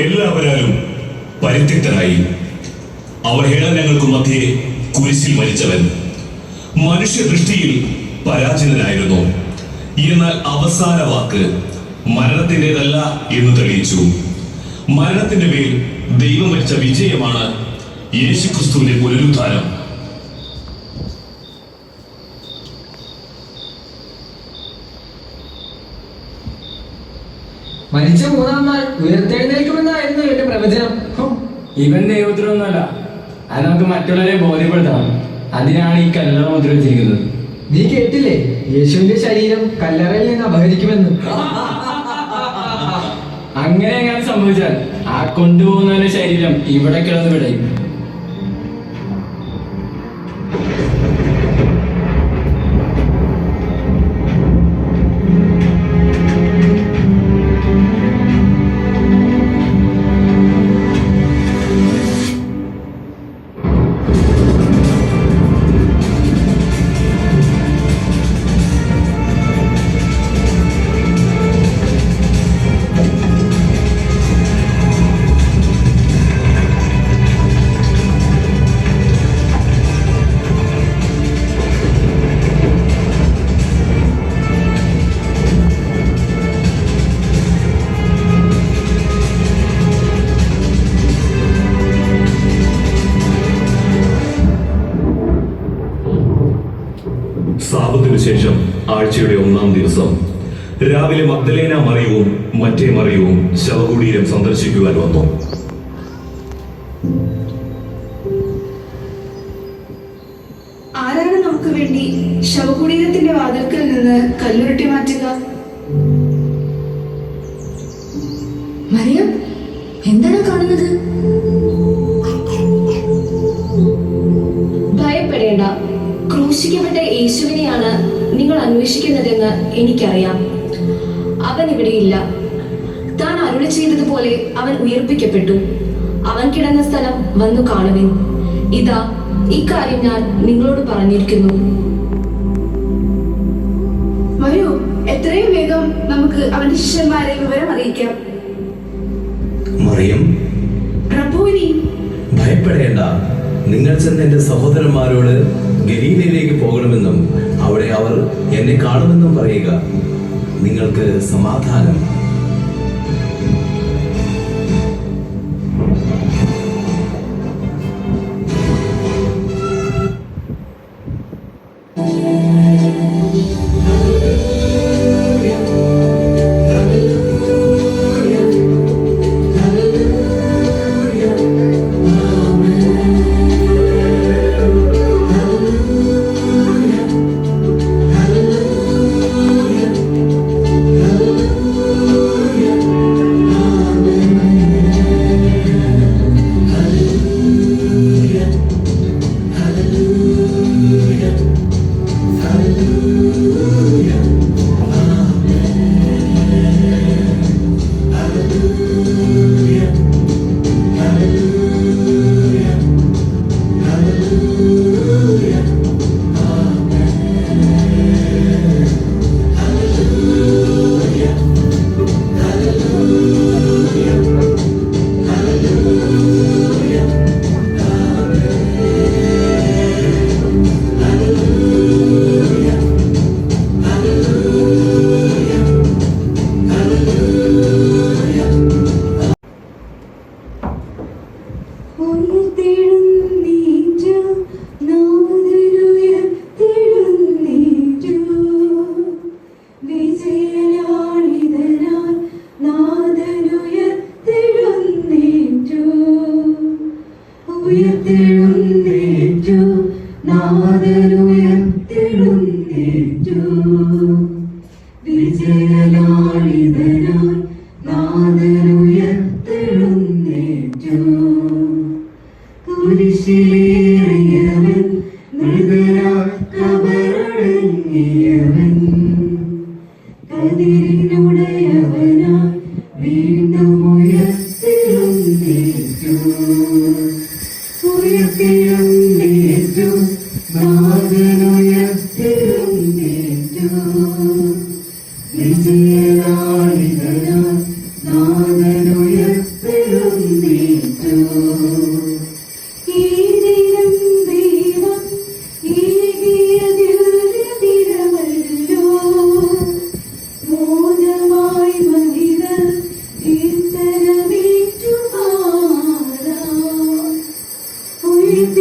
എല്ലാവരാലും പരിത്യക്തനായി. അവഹേളനങ്ങൾക്കു മധ്യേ കുരിശിൽ മരിച്ചവൻ മനുഷ്യദൃഷ്ടിയിൽ പരാജിതനായിരുന്നു. എന്നാൽ അവസാന വാക്ക് മരണത്തിൻ്റെതല്ല എന്ന് തെളിയിച്ചു. മരണത്തിന്റെ മേൽ ദൈവം വരിച്ച വിജയമാണ് യേശുക്രിസ്തുവിന്റെ പുനരുദ്ധാനം. മരിച്ച മൂന്നാം നാൾ ഉയർത്തെഴുന്നേൽക്കുമെന്നായിരുന്നു ഇവന്റെ പ്രവചനം. ഇവൻ ദൈവത്തിനൊന്നുമല്ല, അത് നമുക്ക് മറ്റുള്ളവരെ ബോധ്യപ്പെടുത്തണം. അതിനാണ് ഈ കല്ലറ മുദ്ര വെച്ചിരിക്കുന്നത്. നീ കേട്ടില്ലേ, യേശുവിന്റെ ശരീരം കല്ലറയിൽ നിന്ന് അപഹരിക്കുമെന്ന്. അങ്ങനെ എങ്ങനെ സംഭവിച്ചാൽ ആ കൊണ്ടുപോകുന്നവന്റെ ശരീരം ഇവിടെ കിടന്ന് വിടയും. സാബത്തിന് ശേഷം ആഴ്ചയുടെ 1-ാം ദിവസം രാവിലെ മഗ്ദലേന മറിയവും മറ്റേ മറിയവും ശവകുടീരം സന്ദർശിക്കുവാൻ വന്നു. ആരാണ് നമുക്ക് വേണ്ടി ശവകുടീരത്തിന്റെ വാതിൽക്കൽ നിന്ന് കല്ലുരുട്ടി മാറ്റുക? മറിയം, എന്താണ് കാണുന്നത്? ഭയപ്പെടേണ്ട, ക്രൂശിക്കപ്പെട്ട യേശുവിനെയാണ് നിങ്ങൾ അന്വേഷിക്കുന്നതെന്ന് എനിക്കറിയാം. അവൻ ഇവിടെയില്ല. താൻ അരുളി ചെയ്തതുപോലെ അവൻ ഉയർപ്പിക്കപ്പെട്ടു. അവൻ കിടന്ന സ്ഥലം വന്നു കാണുവിൻ. ഇതാ, ഇക്കാര്യം ഞാൻ നിങ്ങളോട് പറഞ്ഞിരിക്കുന്നു. വരൂ, എത്രയും വേഗം നമുക്ക് അവന്റെ ശിഷ്യന്മാരെ വിവരം അറിയിക്കാം. മറിയം, പ്രഭുവിനെ ഭയപ്പെടേണ്ട. നിങ്ങൾ ചെന്ന് എന്റെ സഹോദരന്മാരോട് ഗലീലയിലേക്ക് പോകണമെന്നും അവിടെ അവർ എന്നെ കാണുമെന്നും പറയുക. നിങ്ങൾക്ക് സമാധാനം. വിജയനാളിതനാ നാദനുയർത്തേ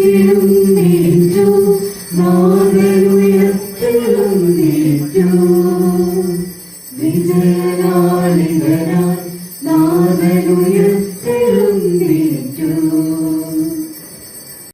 വേണം